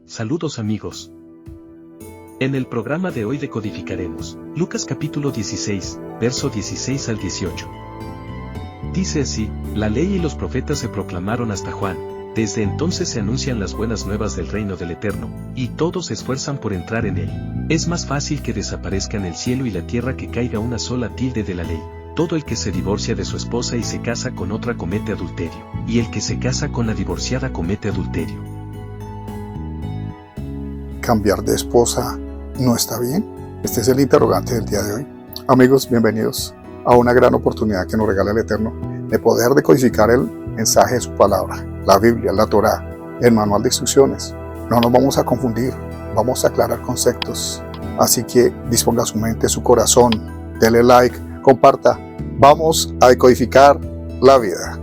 Saludos amigos. En el programa de hoy decodificaremos Lucas capítulo 16, verso 16 al 18. Dice así: la ley y los profetas se proclamaron hasta Juan. Desde entonces se anuncian las buenas nuevas del reino del Eterno, y todos se esfuerzan por entrar en él. Es más fácil que desaparezcan el cielo y la tierra que caiga una sola tilde de la ley. Todo el que se divorcia de su esposa y se casa con otra comete adulterio, y el que se casa con la divorciada comete adulterio. ¿Cambiar de esposa no está bien? Este es el interrogante del día de hoy. Amigos, bienvenidos a una gran oportunidad que nos regala el Eterno de poder decodificar el mensaje de su palabra, la Biblia, la Torá, el manual de instrucciones. No nos vamos a confundir, vamos a aclarar conceptos. Así que disponga su mente, su corazón, dele like, comparta. Vamos a decodificar la vida.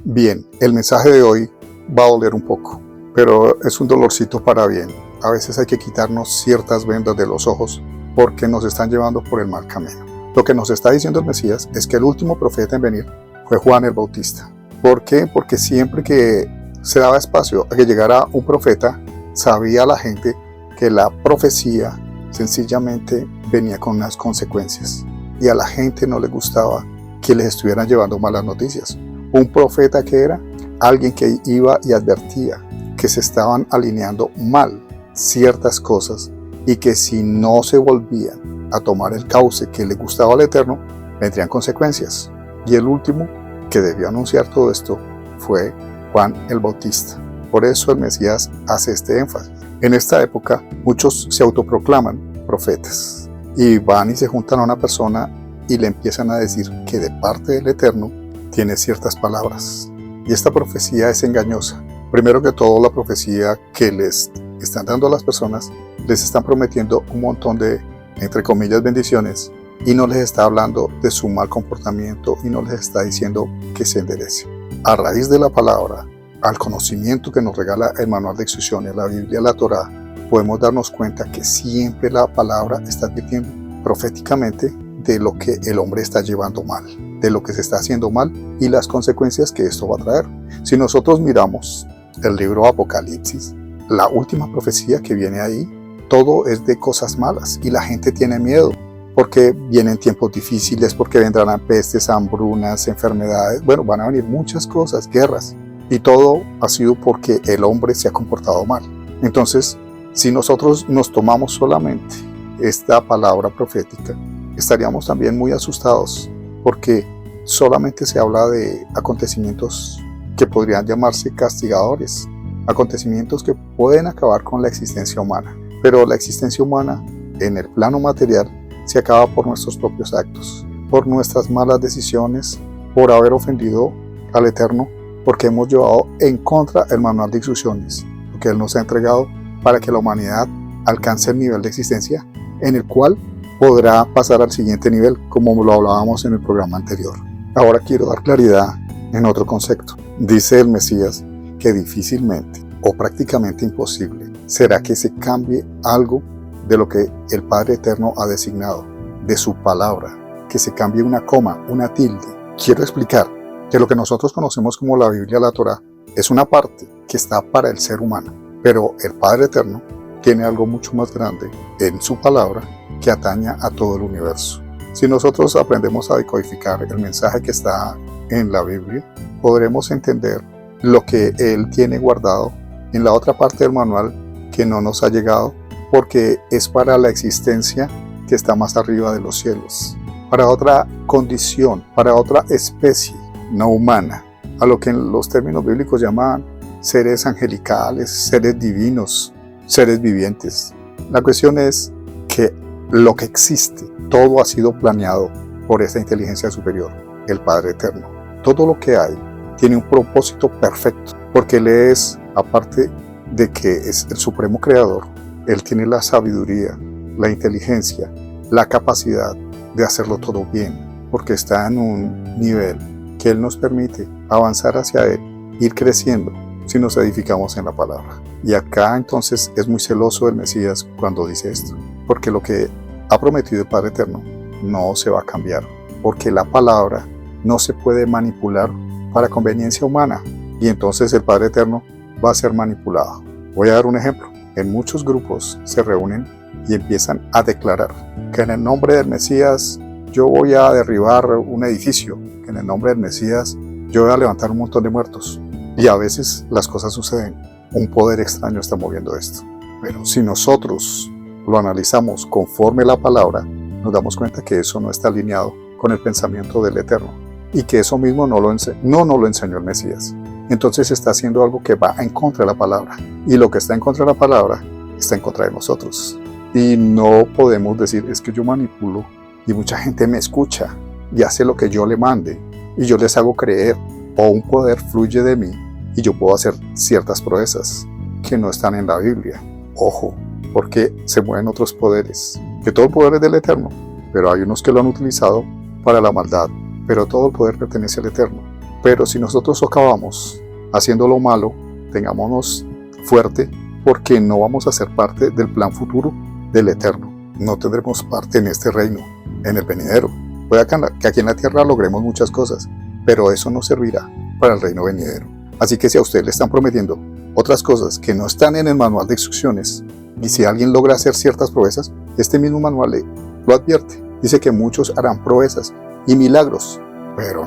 Bien, el mensaje de hoy va a doler un poco, pero es un dolorcito para bien. A veces hay que quitarnos ciertas vendas de los ojos porque nos están llevando por el mal camino. Lo que nos está diciendo el Mesías es que el último profeta en venir fue Juan el Bautista. ¿Por qué? Porque siempre que se daba espacio a que llegara un profeta, sabía la gente que la profecía sencillamente venía con unas consecuencias. Y a la gente no le gustaba que les estuvieran llevando malas noticias. Un profeta que era alguien que iba y advertía que se estaban alineando mal ciertas cosas y que si no se volvían a tomar el cauce que le gustaba al Eterno, vendrían consecuencias. Y el último que debió anunciar todo esto fue Juan el Bautista. Por eso el Mesías hace este énfasis. En esta época muchos se autoproclaman profetas y van y se juntan a una persona y le empiezan a decir que de parte del Eterno tiene ciertas palabras. Y esta profecía es engañosa. Primero que todo, la profecía que les están dando a las personas, les están prometiendo un montón de, entre comillas, bendiciones, y no les está hablando de su mal comportamiento y no les está diciendo que se enderecen. A raíz de la palabra, al conocimiento que nos regala el manual de instrucciones, la Biblia, la Torá, podemos darnos cuenta que siempre la palabra está advirtiendo proféticamente de lo que el hombre está llevando mal, de lo que se está haciendo mal y las consecuencias que esto va a traer. Si nosotros miramos el libro Apocalipsis, la última profecía que viene ahí, todo es de cosas malas y la gente tiene miedo porque vienen tiempos difíciles, porque vendrán pestes, hambrunas, enfermedades, van a venir muchas cosas, guerras, y todo ha sido porque el hombre se ha comportado mal. Entonces, si nosotros nos tomamos solamente esta palabra profética, estaríamos también muy asustados porque solamente se habla de acontecimientos que podrían llamarse castigadores, acontecimientos que pueden acabar con la existencia humana. Pero la existencia humana en el plano material se acaba por nuestros propios actos, por nuestras malas decisiones, por haber ofendido al Eterno, porque hemos llevado en contra el manual de instrucciones, lo que Él nos ha entregado para que la humanidad alcance el nivel de existencia en el cual podrá pasar al siguiente nivel, como lo hablábamos en el programa anterior. Ahora quiero dar claridad en otro concepto. Dice el Mesías que difícilmente o prácticamente imposible será que se cambie algo de lo que el Padre Eterno ha designado, de su palabra, que se cambie una coma, una tilde. Quiero explicar que lo que nosotros conocemos como la Biblia, la Torá, es una parte que está para el ser humano, pero el Padre Eterno tiene algo mucho más grande en su palabra que atañe a todo el universo. Si nosotros aprendemos a decodificar el mensaje que está en la Biblia, podremos entender lo que Él tiene guardado en la otra parte del manual que no nos ha llegado, porque es para la existencia que está más arriba de los cielos, para otra condición, para otra especie no humana, a lo que en los términos bíblicos llaman seres angelicales, seres divinos, seres vivientes. La cuestión es que lo que existe, todo ha sido planeado por esta inteligencia superior, el Padre Eterno. Todo lo que hay tiene un propósito perfecto, porque Él es, aparte de que es el supremo creador, Él tiene la sabiduría, la inteligencia, la capacidad de hacerlo todo bien, porque está en un nivel que Él nos permite avanzar hacia Él, ir creciendo si nos edificamos en la palabra. Y acá entonces es muy celoso el Mesías cuando dice esto, porque lo que ha prometido el Padre Eterno no se va a cambiar, porque la palabra no se puede manipular para conveniencia humana, y entonces el Padre Eterno va a ser manipulado. Voy a dar un ejemplo. En muchos grupos se reúnen y empiezan a declarar que en el nombre del Mesías yo voy a derribar un edificio, que en el nombre del Mesías yo voy a levantar un montón de muertos. Y a veces las cosas suceden. Un poder extraño está moviendo esto. Pero si nosotros lo analizamos conforme la palabra, nos damos cuenta que eso no está alineado con el pensamiento del Eterno y que eso mismo no nos lo enseñó el Mesías. Entonces está haciendo algo que va en contra de la palabra. Y lo que está en contra de la palabra está en contra de nosotros. Y no podemos decir, es que yo manipulo y mucha gente me escucha y hace lo que yo le mande y yo les hago creer, o un poder fluye de mí y yo puedo hacer ciertas proezas que no están en la Biblia. Ojo, porque se mueven otros poderes, que todo el poder es del Eterno, pero hay unos que lo han utilizado para la maldad, pero todo el poder pertenece al Eterno. Pero si nosotros acabamos haciendo lo malo, tengámonos fuerte, porque no vamos a ser parte del plan futuro del Eterno. No tendremos parte en este reino, en el venidero. Puede que aquí en la tierra logremos muchas cosas, pero eso no servirá para el reino venidero. Así que si a usted le están prometiendo otras cosas que no están en el manual de instrucciones, y si alguien logra hacer ciertas proezas, este mismo manual lo advierte. Dice que muchos harán proezas y milagros, pero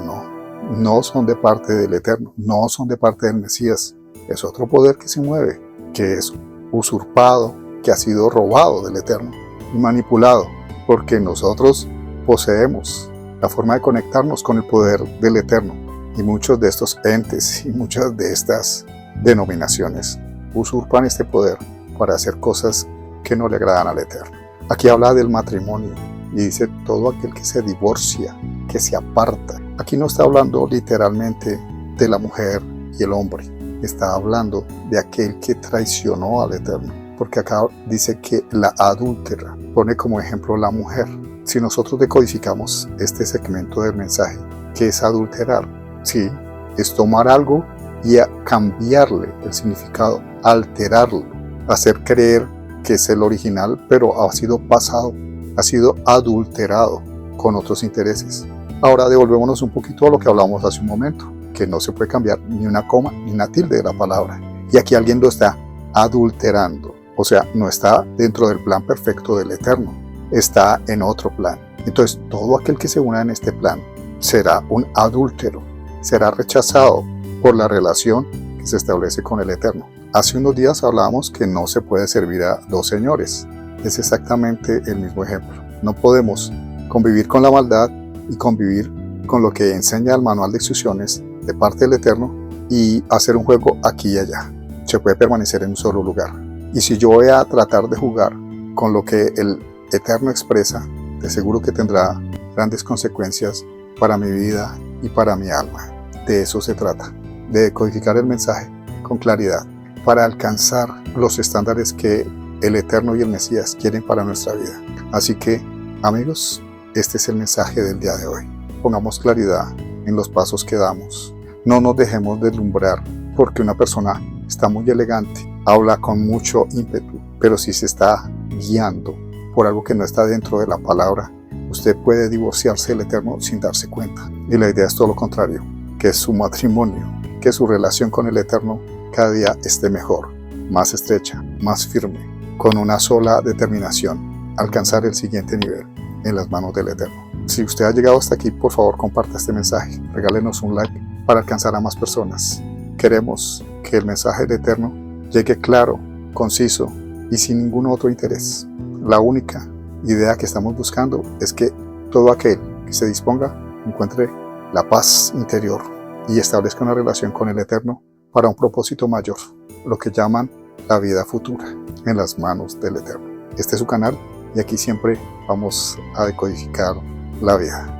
no son de parte del Eterno, no son de parte del Mesías. Es otro poder que se mueve, que es usurpado, que ha sido robado del Eterno y manipulado, porque nosotros poseemos la forma de conectarnos con el poder del Eterno, y muchos de estos entes y muchas de estas denominaciones usurpan este poder para hacer cosas que no le agradan al Eterno. Aquí habla del matrimonio y dice todo aquel que se divorcia, que se aparta. Aquí no está hablando literalmente de la mujer y el hombre, está hablando de aquel que traicionó al Eterno, porque acá dice que la adúltera, pone como ejemplo la mujer. Si nosotros decodificamos este segmento del mensaje, ¿qué es adulterar? Sí, es tomar algo y cambiarle el significado, alterarlo, hacer creer que es el original, pero ha sido pasado, ha sido adulterado con otros intereses. Ahora devolvémonos un poquito a lo que hablamos hace un momento, que no se puede cambiar ni una coma ni una tilde de la palabra. Y aquí alguien lo está adulterando, o sea, no está dentro del plan perfecto del Eterno, está en otro plan. Entonces todo aquel que se una en este plan será un adúltero, será rechazado por la relación que se establece con el Eterno. Hace unos días hablábamos que no se puede servir a dos señores. Es exactamente el mismo ejemplo. No podemos convivir con la maldad y convivir con lo que enseña el manual de instrucciones de parte del Eterno y hacer un juego aquí y allá. Se puede permanecer en un solo lugar. Y si yo voy a tratar de jugar con lo que el Eterno expresa, de seguro que tendrá grandes consecuencias para mi vida y para mi alma. De eso se trata, de codificar el mensaje con claridad para alcanzar los estándares que el Eterno y el Mesías quieren para nuestra vida. Así que, amigos, este es el mensaje del día de hoy. Pongamos claridad en los pasos que damos. No nos dejemos deslumbrar porque una persona está muy elegante, habla con mucho ímpetu, pero si se está guiando por algo que no está dentro de la palabra, usted puede divorciarse del Eterno sin darse cuenta. Y la idea es todo lo contrario, que su matrimonio, que su relación con el Eterno cada día esté mejor, más estrecha, más firme, con una sola determinación, alcanzar el siguiente nivel en las manos del Eterno. Si usted ha llegado hasta aquí, por favor comparta este mensaje, regálenos un like para alcanzar a más personas. Queremos que el mensaje del Eterno llegue claro, conciso y sin ningún otro interés. La única idea que estamos buscando es que todo aquel que se disponga encuentre la paz interior y establezca una relación con el Eterno para un propósito mayor, lo que llaman la vida futura, en las manos del Eterno. Este es su canal y aquí siempre vamos a decodificar la vida.